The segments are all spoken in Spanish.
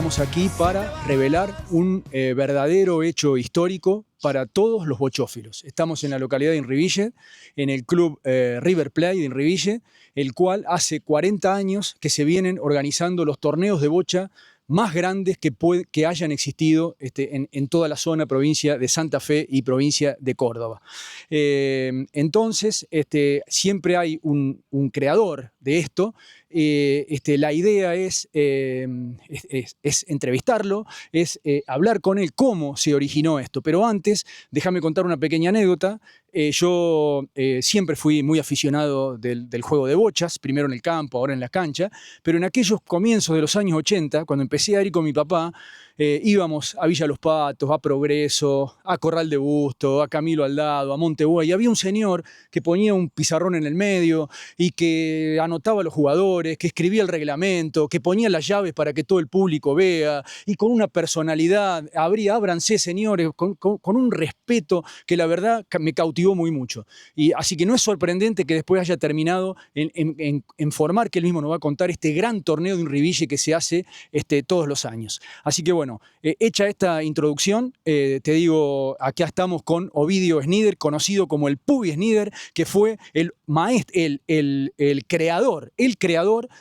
estamos aquí para revelar un verdadero hecho histórico para todos los bochófilos. Estamos en la localidad de Inriville, en el club River Plate de Inriville, el cual hace 40 años que se vienen organizando los torneos de bocha más grandes que hayan existido en toda la zona, provincia de Santa Fe y provincia de Córdoba. Entonces, siempre hay un creador de esto. La idea es entrevistarlo, es hablar con él cómo se originó esto. Pero antes, déjame contar una pequeña anécdota. Yo siempre fui muy aficionado del juego de bochas, primero en el campo, ahora en la cancha, pero en aquellos comienzos de los años 80, cuando empecé a ir con mi papá, íbamos a Villa Los Patos, a Progreso, a Corral de Busto, a Camilo Aldado, a Montebuey, y había un señor que ponía un pizarrón en el medio y que anotaba a los jugadores, que escribía el reglamento, que ponía las llaves para que todo el público vea, y con una personalidad, ábranse señores, con un respeto que la verdad me cautivó muy mucho. Y así que no es sorprendente que después haya terminado en formar, que él mismo nos va a contar, este gran torneo de Inriville que se hace todos los años. Así que bueno, hecha esta introducción, te digo, acá estamos con Ovidio Snider, conocido como el Pubi Snider, que fue el creador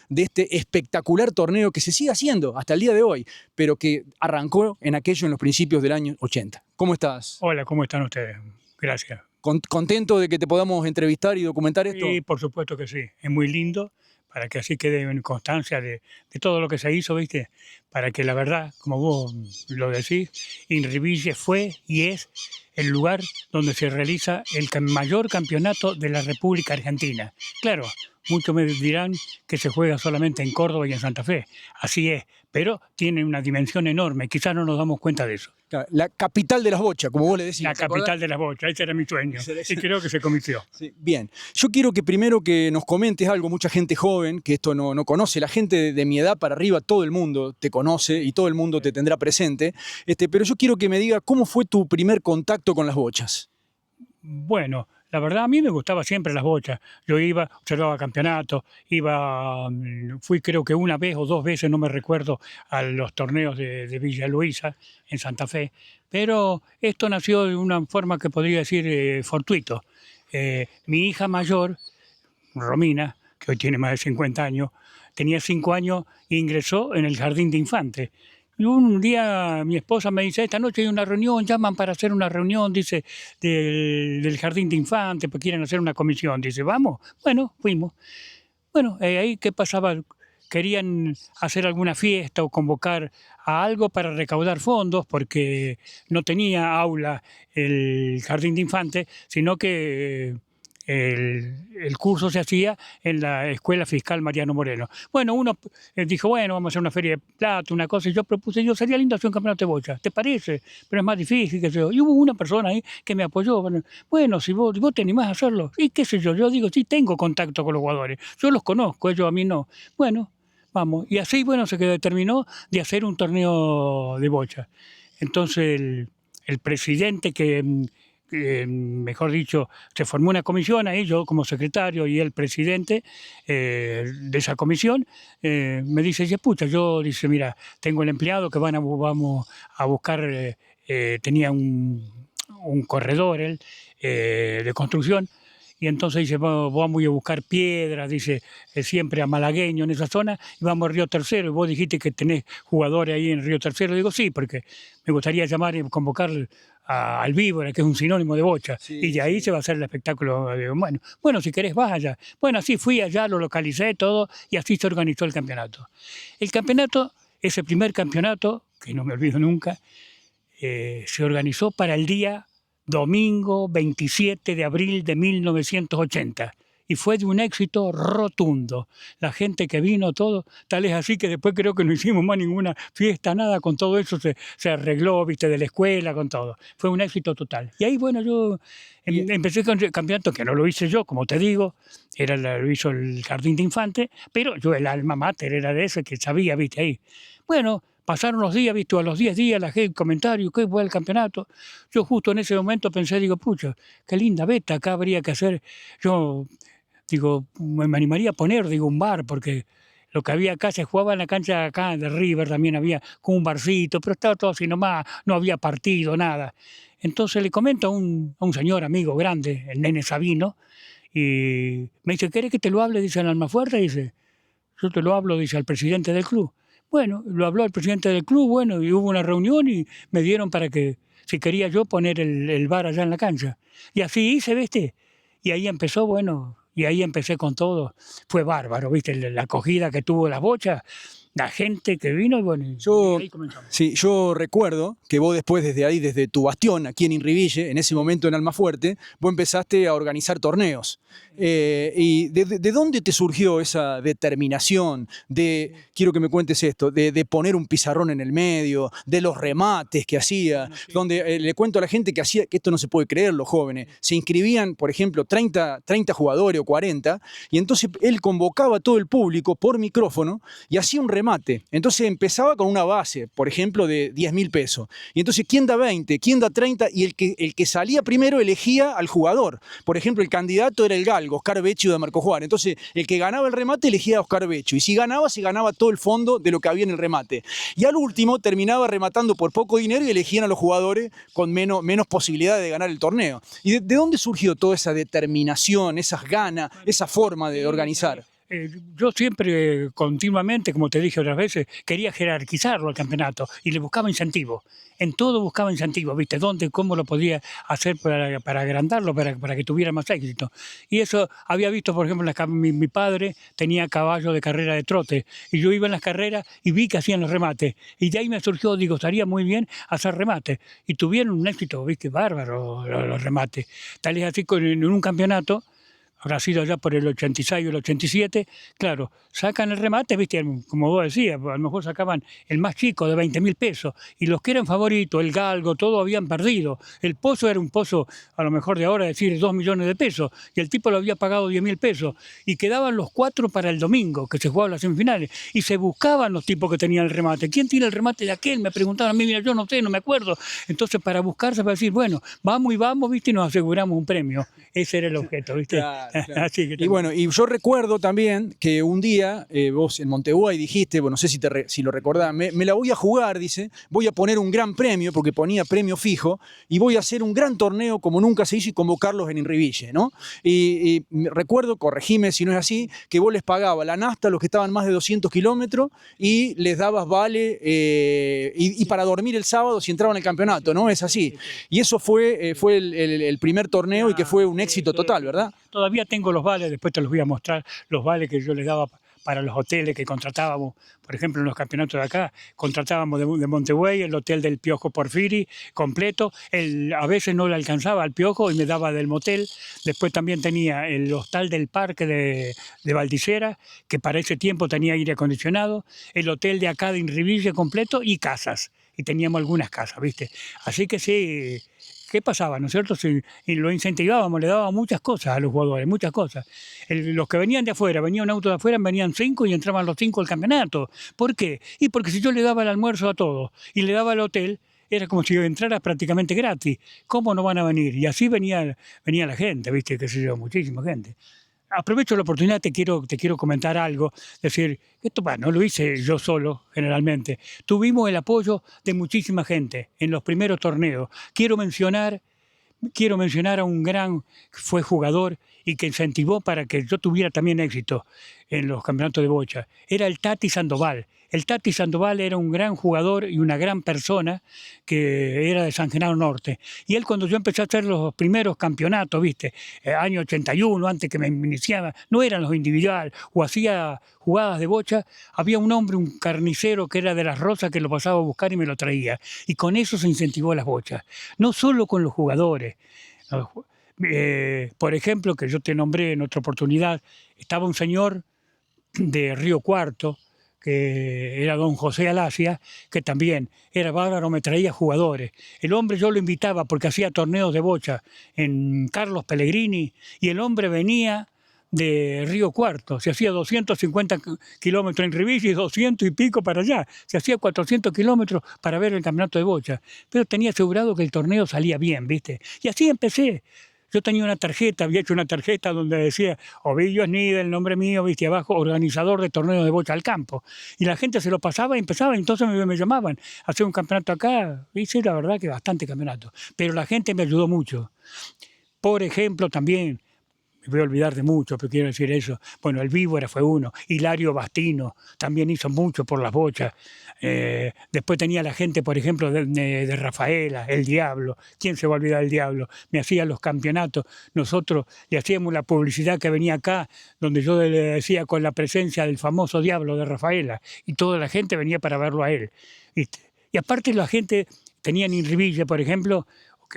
de este espectacular torneo que se sigue haciendo hasta el día de hoy, pero que arrancó en los principios del año 80. ¿Cómo estás? Hola, ¿cómo están ustedes? Gracias. ¿Contento de que te podamos entrevistar y documentar esto? Sí, por supuesto que sí. Es muy lindo para que así quede en constancia de todo lo que se hizo, ¿viste? Para que la verdad, como vos lo decís, Inriville fue y es el lugar donde se realiza el mayor campeonato de la República Argentina. Claro, muchos me dirán que se juega solamente en Córdoba y en Santa Fe. Así es, pero tiene una dimensión enorme. Quizás no nos damos cuenta de eso. La capital de las bochas, como vos le decís. La capital de las bochas, ese era mi sueño. Y creo que se convirtió. Sí, bien, yo quiero que primero que nos comentes algo, mucha gente joven, que esto no conoce, la gente de mi edad para arriba, todo el mundo te conoce y todo el mundo te tendrá presente, pero yo quiero que me diga cómo fue tu primer contacto con las bochas. Bueno, la verdad a mí me gustaba siempre las bochas. Yo iba, observaba campeonatos, fui creo que una vez o dos veces, no me recuerdo, a los torneos de Villa Luisa, en Santa Fe. Pero esto nació de una forma que podría decir fortuito. Mi hija mayor, Romina, que hoy tiene más de 50 años, tenía 5 años e ingresó en el jardín de infantes. Y un día mi esposa me dice, esta noche hay una reunión, llaman para hacer una reunión, dice, del jardín de infantes, pues quieren hacer una comisión. Dice, vamos. Bueno, fuimos. Bueno, ahí qué pasaba, querían hacer alguna fiesta o convocar a algo para recaudar fondos, porque no tenía aula el jardín de infantes, sino que el curso se hacía en la Escuela Fiscal Mariano Moreno. Bueno, uno dijo, bueno, vamos a hacer una feria de plata, una cosa, y yo propuse, sería lindo hacer un campeonato de bocha, ¿te parece? Pero es más difícil, qué sé yo. Y hubo una persona ahí que me apoyó, bueno, si vos te animás a hacerlo, y qué sé yo digo, sí, tengo contacto con los jugadores, yo los conozco, ellos a mí no. Bueno, vamos, y así, bueno, se determinó de hacer un torneo de bocha. Entonces el presidente mejor dicho, se formó una comisión ahí, yo como secretario y el presidente de esa comisión, me dice, pucha, dice, mira, tengo el empleado que vamos a buscar, tenía un corredor él, de construcción, y entonces dice, vamos a buscar piedras, dice, siempre a Malagueño en esa zona, y vamos a Río Tercero, y vos dijiste que tenés jugadores ahí en Río Tercero. Digo, sí, porque me gustaría llamar y convocar al Víbora, que es un sinónimo de bocha, sí, y de ahí sí se va a hacer el espectáculo. Digo, bueno, si querés vas allá. Bueno, así fui allá, lo localicé todo, y así se organizó el campeonato. El campeonato, ese primer campeonato, que no me olvido nunca, se organizó para el día domingo 27 de abril de 1980, y fue de un éxito rotundo. La gente que vino, todo, tal es así que después creo que no hicimos más ninguna fiesta, nada, con todo eso se arregló, viste, de la escuela, con todo. Fue un éxito total. Y ahí, bueno, yo empecé con el campeonato, que no lo hice yo, como te digo, lo hizo el Jardín de Infantes, pero yo el alma mater era de ese que sabía, viste, ahí. Bueno, pasaron los días, visto, a los 10 días la gente, comentarios, ¿qué fue el campeonato? Yo justo en ese momento pensé, digo, pucha, qué linda beta, acá habría que hacer, yo digo, me animaría a poner, digo, un bar, porque Lo que había acá se jugaba en la cancha acá de River, también había con un barcito, pero estaba todo así nomás, no había partido, nada. Entonces le comento a un señor amigo grande, el nene Sabino, y me dice, ¿querés que te lo hable? Dice el Almafuerte, dice, yo te lo hablo, dice al presidente del club. Bueno, lo habló al presidente del club, bueno, y hubo una reunión y me dieron para que, si quería yo, poner el bar allá en la cancha. Y así hice, ¿viste? Y ahí empezó, bueno, y ahí empecé con todo. Fue bárbaro, ¿viste? La acogida que tuvo las bochas, la gente que vino y bueno, y ahí comenzamos. Sí, yo recuerdo que vos después desde ahí, desde tu bastión aquí en Inriville, en ese momento en Almafuerte, vos empezaste a organizar torneos. ¿Y de dónde te surgió esa determinación de, quiero que me cuentes esto, de poner un pizarrón en el medio, de los remates que hacía, donde le cuento a la gente que hacía, que esto no se puede creer los jóvenes, se inscribían, por ejemplo, 30 jugadores o 40, y entonces él convocaba a todo el público por micrófono y hacía un remate. Entonces empezaba con una base, por ejemplo, de 10.000 pesos. Y entonces, ¿quién da 20? ¿Quién da 30? Y el que salía primero elegía al jugador. Por ejemplo, el candidato era el Galgo, Oscar Beccio de Marco Juárez. Entonces, el que ganaba el remate elegía a Oscar Beccio. Y si ganaba, se ganaba todo el fondo de lo que había en el remate. Y al último terminaba rematando por poco dinero y elegían a los jugadores con menos posibilidades de ganar el torneo. ¿Y de dónde surgió toda esa determinación, esas ganas, esa forma de organizar? Yo siempre, continuamente, como te dije otras veces, quería jerarquizarlo al campeonato y le buscaba incentivo. En todo buscaba incentivo, ¿viste? ¿Dónde, cómo lo podía hacer para agrandarlo, para que tuviera más éxito? Y eso había visto, por ejemplo, mi padre tenía caballo de carrera de trote y yo iba en las carreras y vi que hacían los remates. Y de ahí me surgió, digo, estaría muy bien hacer remates. Y tuvieron un éxito, ¿viste? Bárbaro los remates. Tal es así que en un campeonato, habrá sido allá por el 86 o el 87, claro, sacan el remate, viste, como vos decías, a lo mejor sacaban el más chico de 20.000 pesos, y los que eran favoritos, el Galgo, todo habían perdido. El pozo era un pozo, a lo mejor de ahora decir, 2 millones de pesos, y el tipo lo había pagado 10.000 pesos, y quedaban los 4 para el domingo, que se jugaban las semifinales, y se buscaban los tipos que tenían el remate. ¿Quién tiene el remate de aquel? Me preguntaban a mí, mira, yo no sé, no me acuerdo. Entonces, para buscarse, para decir, bueno, vamos y vamos, viste, y nos aseguramos un premio. Ese era el objeto, viste. Claro. Así que y bueno, y yo recuerdo también que un día vos en Monteguay dijiste, bueno, no sé si lo recordás, me la voy a jugar, dice, voy a poner un gran premio, porque ponía premio fijo, y voy a hacer un gran torneo como nunca se hizo y convocarlos en Inriville, ¿no? Y recuerdo, corregime si no es así, que vos les pagabas la nafta a los que estaban más de 200 kilómetros y les dabas vale y para dormir el sábado si entraban al campeonato, ¿no? Es así. Y eso fue el primer torneo y que fue un éxito total, ¿verdad? Todavía tengo los vales, después te los voy a mostrar, los vales que yo les daba para los hoteles que contratábamos, por ejemplo en los campeonatos de acá, contratábamos de Montevideo el hotel del Piojo Porfiri completo, a veces no le alcanzaba al Piojo y me daba del motel, después también tenía el hostal del parque de Valdicera, que para ese tiempo tenía aire acondicionado, el hotel de acá de Inriville completo y casas, y teníamos algunas casas, ¿viste? Así que sí. ¿Qué pasaba? ¿No es cierto? Y lo incentivábamos, le dábamos muchas cosas a los jugadores, muchas cosas. Los que venían de afuera, venía un auto de afuera, venían 5 y entraban los 5 al campeonato. ¿Por qué? Y porque si yo le daba el almuerzo a todos y le daba el hotel, era como si entraras prácticamente gratis. ¿Cómo no van a venir? Y así venía la gente, ¿viste? Qué sé yo, muchísima gente. Aprovecho la oportunidad, te quiero comentar algo, decir, esto no lo hice yo solo, generalmente. Tuvimos el apoyo de muchísima gente en los primeros torneos. Quiero mencionar a un gran, fue jugador y que incentivó para que yo tuviera también éxito en los campeonatos de bocha. Era el Tati Sandoval. El Tati Sandoval era un gran jugador y una gran persona que era de San Genaro Norte. Y él cuando yo empecé a hacer los primeros campeonatos, ¿viste? Año 81, antes que me iniciaba, no eran los individuales, o hacía jugadas de bocha, había un hombre, un carnicero que era de Las Rosas que lo pasaba a buscar y me lo traía. Y con eso se incentivó las bochas. No solo con los jugadores. Por ejemplo, que yo te nombré en otra oportunidad, estaba un señor de Río Cuarto, que era don José Alasia, que también era bárbaro, me traía jugadores. El hombre yo lo invitaba porque hacía torneos de bocha en Carlos Pellegrini, y el hombre venía de Río Cuarto, se hacía 250 kilómetros en Riville y 200 y pico para allá, se hacía 400 kilómetros para ver el campeonato de bocha, pero tenía asegurado que el torneo salía bien, ¿viste? Y así empecé. Yo tenía una tarjeta, había hecho una tarjeta donde decía Ovidio Snide, el nombre mío, viste abajo, organizador de torneos de bocha al campo. Y la gente se lo pasaba y empezaba, entonces me llamaban a hacer un campeonato acá. Hice la verdad que bastante campeonato. Pero la gente me ayudó mucho. Por ejemplo, también, me voy a olvidar de mucho, pero quiero decir eso. Bueno, el Víbora fue uno. Hilario Bastino también hizo mucho por las bochas. Después tenía la gente, por ejemplo, de Rafaela, el Diablo. ¿Quién se va a olvidar del Diablo? Me hacía los campeonatos. Nosotros le hacíamos la publicidad que venía acá, donde yo le decía con la presencia del famoso Diablo de Rafaela. Y toda la gente venía para verlo a él. Y aparte la gente tenía en Inriville, por ejemplo,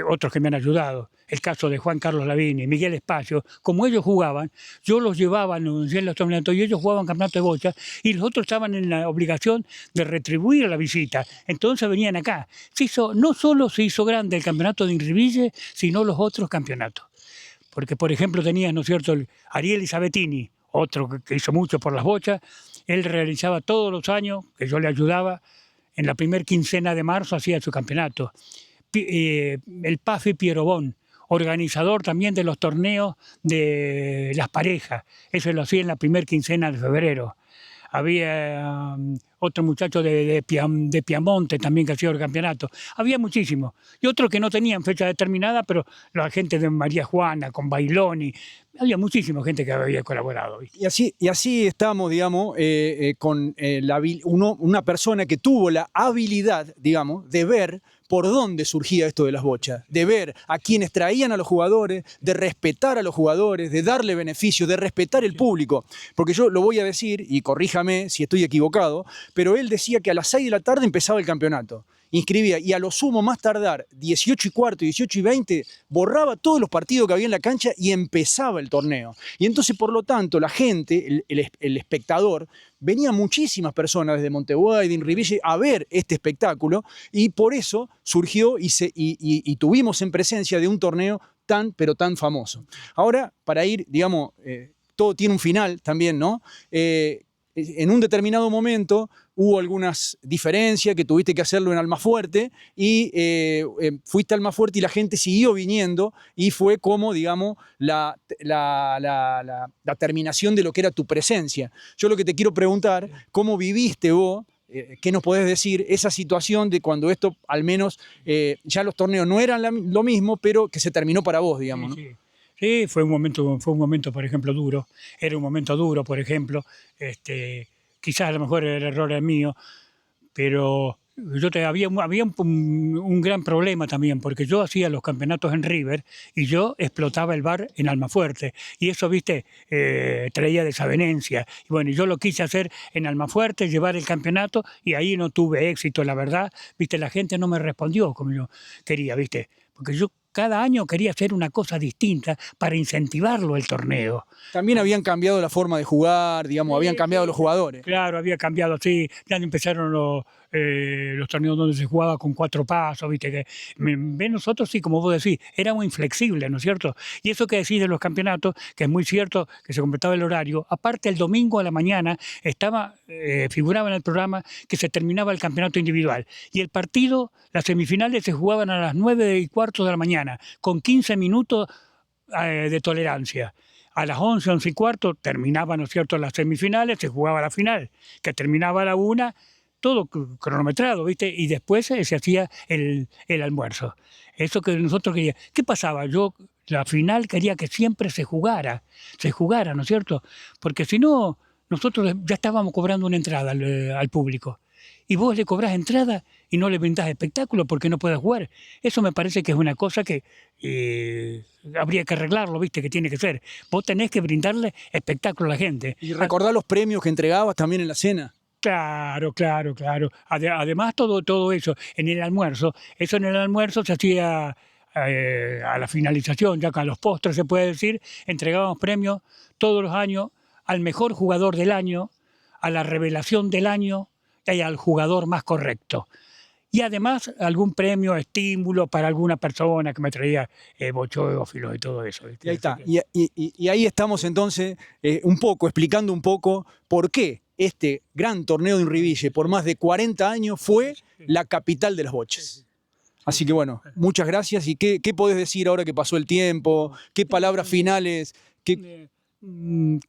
otros que me han ayudado, el caso de Juan Carlos Lavini, Miguel Espacio, como ellos jugaban, yo los llevaba en los torneos y ellos jugaban campeonato de bocha y los otros estaban en la obligación de retribuir la visita. Entonces venían acá. No solo se hizo grande el campeonato de Inriville, sino los otros campeonatos. Porque, por ejemplo, tenías, ¿no es cierto?, el Ariel Isabettini, otro que hizo mucho por las bochas. Él realizaba todos los años, que yo le ayudaba, en la primera quincena de marzo hacía su campeonato. El Pafi Pierobón, organizador también de los torneos de las parejas. Eso lo hacía en la primera quincena de febrero. Había otro muchacho de Piamonte también que hacía el campeonato. Había muchísimos. Y otros que no tenían fecha determinada, pero la gente de María Juana, con Bailoni. Había muchísima gente que había colaborado. Y así estamos, digamos, con una persona que tuvo la habilidad, digamos, de ver por dónde surgía esto de las bochas, de ver a quienes traían a los jugadores, de respetar a los jugadores, de darle beneficio, de respetar el público. Porque yo lo voy a decir, y corríjame si estoy equivocado, pero él decía que a las 6 de la tarde empezaba el campeonato. Inscribía y a lo sumo más tardar 18:15, 18:20, borraba todos los partidos que había en la cancha y empezaba el torneo. Y entonces, por lo tanto, la gente, el espectador, venía muchísimas personas desde Montevideo, de Inriville, a ver este espectáculo y por eso surgió y tuvimos en presencia de un torneo pero tan famoso. Ahora, para ir, digamos, todo tiene un final también, ¿no? En un determinado momento hubo algunas diferencias que tuviste que hacerlo en Almafuerte y fuiste a Almafuerte y la gente siguió viniendo y fue como, digamos, la terminación de lo que era tu presencia. Yo lo que te quiero preguntar, ¿cómo viviste vos? ¿Qué nos podés decir? Esa situación de cuando esto, al menos, ya los torneos no eran lo mismo, pero que se terminó para vos, digamos, ¿no? Sí, sí. Sí, fue un momento, por ejemplo, duro. Era un momento duro, por ejemplo. Quizás a lo mejor el error era mío, pero había un gran problema también, porque yo hacía los campeonatos en River y yo explotaba el bar en Almafuerte. Y eso, viste, traía desavenencia. Y bueno, yo lo quise hacer en Almafuerte, llevar el campeonato, y ahí no tuve éxito, la verdad. Viste, la gente no me respondió como yo quería, viste, porque yo cada año quería hacer una cosa distinta para incentivarlo el torneo. También habían cambiado la forma de jugar, digamos, habían cambiado los jugadores. Claro, había cambiado, sí. Ya empezaron los torneos donde se jugaba con 4 pasos, viste, que nosotros sí, como vos decís, era muy inflexible, ¿no es cierto? Y eso que decís de los campeonatos, que es muy cierto, que se completaba el horario, aparte el domingo a la mañana figuraba en el programa que se terminaba el campeonato individual. Y el partido, las semifinales se jugaban a las 9:15 de la mañana, con 15 minutos de tolerancia. A las 11, 11:15 terminaban, ¿no es cierto?, las semifinales, se jugaba la final, que terminaba a la 1, todo cronometrado, ¿viste? Y después se hacía el almuerzo. Eso que nosotros queríamos. ¿Qué pasaba? Yo, la final quería que siempre se jugara, ¿no es cierto? Porque si no, nosotros ya estábamos cobrando una entrada al público. Y vos le cobrás entrada y no le brindás espectáculo porque no puedes jugar. Eso me parece que es una cosa que habría que arreglarlo, ¿viste? Que tiene que ser. Vos tenés que brindarle espectáculo a la gente. Y recordar los premios que entregabas también en la cena. Claro. Además, todo eso en el almuerzo. Eso en el almuerzo se hacía a la finalización, ya que a los postres se puede decir, entregábamos premios todos los años al mejor jugador del año, a la revelación del año y al jugador más correcto. Y además algún premio, estímulo para alguna persona que me traía bochófilos y todo eso. ¿Viste? Y ahí está. Y ahí estamos entonces explicando un poco por qué este gran torneo de Inriville por más de 40 años fue la capital de las bochas. Así que bueno, muchas gracias. ¿Y qué podés decir ahora que pasó el tiempo? ¿Qué palabras finales?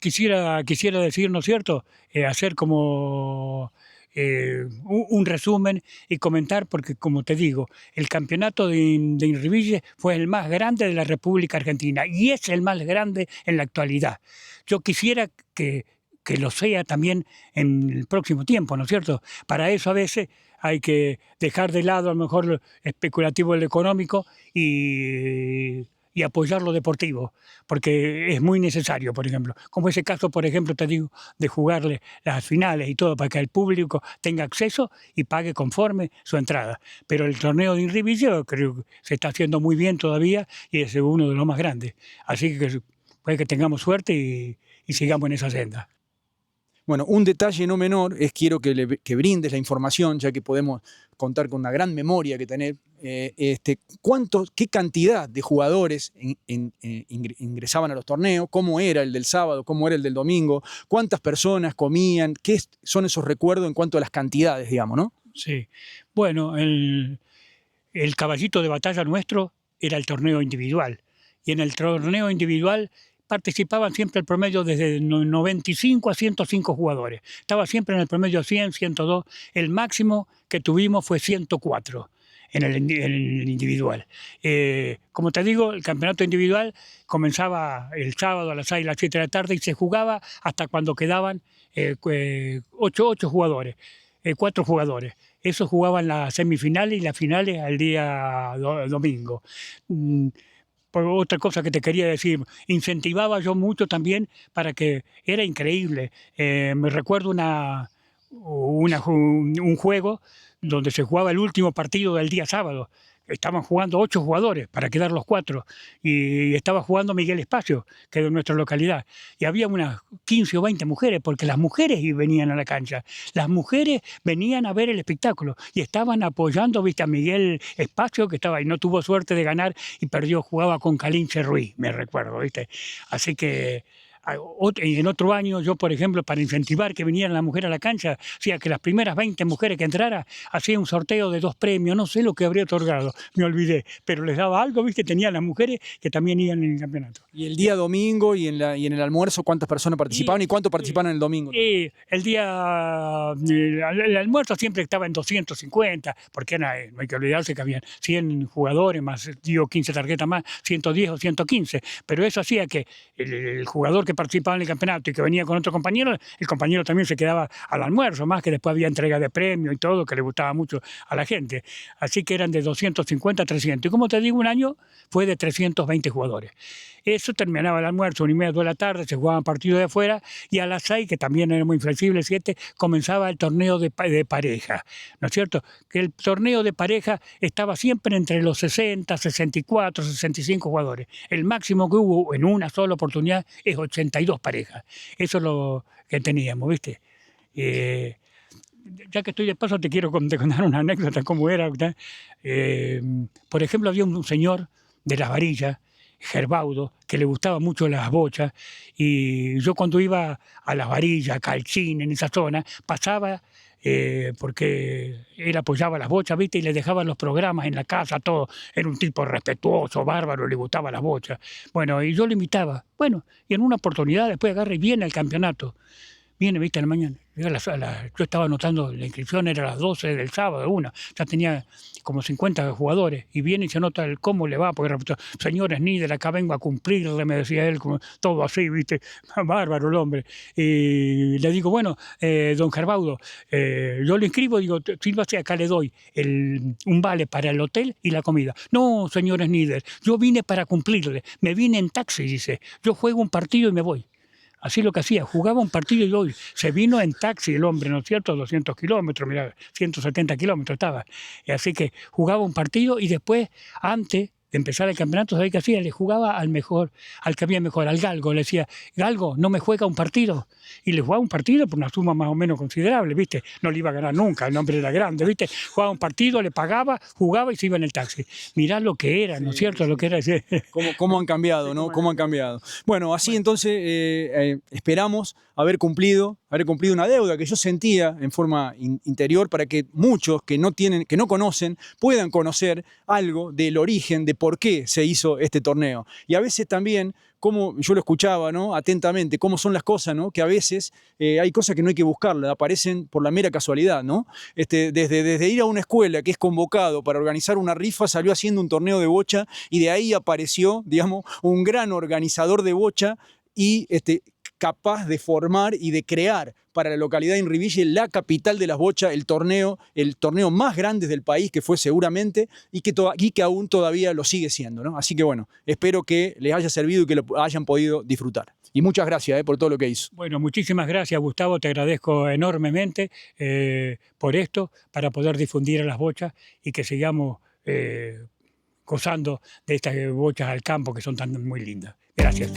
Quisiera decir, ¿no es cierto? Hacer como un resumen y comentar, porque como te digo, el campeonato de Inribille fue el más grande de la República Argentina y es el más grande en la actualidad. Yo quisiera que lo sea también en el próximo tiempo, ¿no es cierto? Para eso a veces hay que dejar de lado a lo mejor lo especulativo, lo económico y apoyar lo deportivo, porque es muy necesario, por ejemplo. Como ese caso, por ejemplo, te digo, de jugarle las finales y todo para que el público tenga acceso y pague conforme su entrada. Pero el torneo de Inribille creo que se está haciendo muy bien todavía y es uno de los más grandes. Así que puede que tengamos suerte y sigamos en esa senda. Bueno, un detalle no menor es quiero que brindes la información, ya que podemos contar con una gran memoria que tener. ¿Qué cantidad de jugadores ingresaban a los torneos? ¿Cómo era el del sábado? ¿Cómo era el del domingo? ¿Cuántas personas comían? ¿Qué son esos recuerdos en cuanto a las cantidades, digamos, no? Sí. Bueno, el caballito de batalla nuestro era el torneo individual. Y en el torneo individual participaban siempre el promedio desde 95 a 105 jugadores. Estaba siempre en el promedio 100, 102. El máximo que tuvimos fue 104 en el individual. Como te digo, el campeonato individual comenzaba el sábado a las 6, las 7 de la tarde y se jugaba hasta cuando quedaban 8 jugadores, 4 jugadores. Eso jugaban las semifinales y las finales al día domingo. Por otra cosa que te quería decir, incentivaba yo mucho también para que era increíble. Me recuerdo un juego donde se jugaba el último partido del día sábado. Estaban jugando 8 jugadores para quedar los 4 y estaba jugando Miguel Espacio, que es de nuestra localidad. Y había unas 15 o 20 mujeres, porque las mujeres venían a la cancha. Las mujeres venían a ver el espectáculo y estaban apoyando, viste, a Miguel Espacio, que estaba y no tuvo suerte de ganar y perdió, jugaba con Calinche Ruiz, me recuerdo, viste. Así que en otro año yo, por ejemplo, para incentivar que vinieran las mujeres a la cancha, hacía que las primeras 20 mujeres que entraran, hacía un sorteo de 2 premios, no sé lo que habría otorgado, me olvidé, pero les daba algo, viste, tenían las mujeres que también iban en el campeonato. ¿Y el día domingo y en el almuerzo cuántas personas participaban y cuánto participaban en el domingo? El almuerzo siempre estaba en 250, porque no hay que olvidarse que habían 100 jugadores, más 15 tarjetas más, 110 o 115, pero eso hacía que el jugador que participaba en el campeonato y que venía con otro compañero, el compañero también se quedaba al almuerzo, más que después había entrega de premios y todo, que le gustaba mucho a la gente. Así que eran de 250 a 300. Y como te digo, un año fue de 320 jugadores. Eso terminaba el almuerzo, 1:30, 2 de la tarde, se jugaban partidos de afuera, y a las 6, que también era muy flexible, 7, comenzaba el torneo de pareja, ¿no es cierto? Que el torneo de pareja estaba siempre entre los 60, 64, 65 jugadores. El máximo que hubo en una sola oportunidad es 82 parejas. Eso es lo que teníamos, ¿viste? Ya que estoy de paso, te quiero contar una anécdota, cómo era. Por ejemplo, había un señor de Las Varillas, Gerbaudo, que le gustaba mucho las bochas, y yo cuando iba a Las Varillas, a Calchín, en esa zona, pasaba, porque él apoyaba las bochas, ¿viste? Y le dejaba los programas en la casa, todo. Era un tipo respetuoso, bárbaro, le gustaba las bochas. Bueno, y yo lo invitaba. Bueno, y en una oportunidad después agarra y viene al campeonato. Viene, viste, a la mañana. Yo estaba anotando, la inscripción era a las 12 del sábado, ya tenía como 50 jugadores, y viene y se anota el cómo le va, porque señores Níder, acá vengo a cumplirle, me decía él, como todo así, viste, bárbaro el hombre. Y le digo, bueno, don Gerbaudo, yo lo inscribo, digo, sírvase, acá le doy un vale para el hotel y la comida. No, señores Níder, yo vine para cumplirle, me vine en taxi, dice, yo juego un partido y me voy. Así lo que hacía, jugaba un partido y hoy se vino en taxi el hombre, ¿no es cierto? 200 kilómetros, mirá, 170 kilómetros estaba. Y así que jugaba un partido y después, antes de empezar el campeonato, ¿sabés qué hacía? Le jugaba al mejor, al que había mejor, al Galgo. Le decía, Galgo, ¿no me juega un partido? Y le jugaba un partido por una suma más o menos considerable, ¿viste? No le iba a ganar nunca, el hombre era grande, ¿viste? Jugaba un partido, le pagaba, jugaba y se iba en el taxi. Mirá lo que era, ¿no es cierto? Lo que era ese. ¿Cómo han cambiado, no? ¿Cómo han cambiado? Bueno, así entonces esperamos haber cumplido haber cumplido una deuda que yo sentía en forma interior para que muchos que no conocen, puedan conocer algo del origen, de por qué se hizo este torneo. Y a veces también, como yo lo escuchaba, ¿no?, atentamente, cómo son las cosas, ¿no?, que a veces hay cosas que no hay que buscarlas, aparecen por la mera casualidad, ¿no? Desde ir a una escuela que es convocado para organizar una rifa, salió haciendo un torneo de bocha y de ahí apareció, digamos, un gran organizador de bocha y capaz de formar y de crear para la localidad de Inriville, la capital de las bochas, el torneo más grande del país, que fue seguramente, y que aún todavía lo sigue siendo, ¿no? Así que bueno, espero que les haya servido y que lo hayan podido disfrutar. Y muchas gracias por todo lo que hizo. Bueno, muchísimas gracias, Gustavo, te agradezco enormemente por esto, para poder difundir a las bochas y que sigamos gozando de estas bochas al campo que son tan muy lindas. Gracias.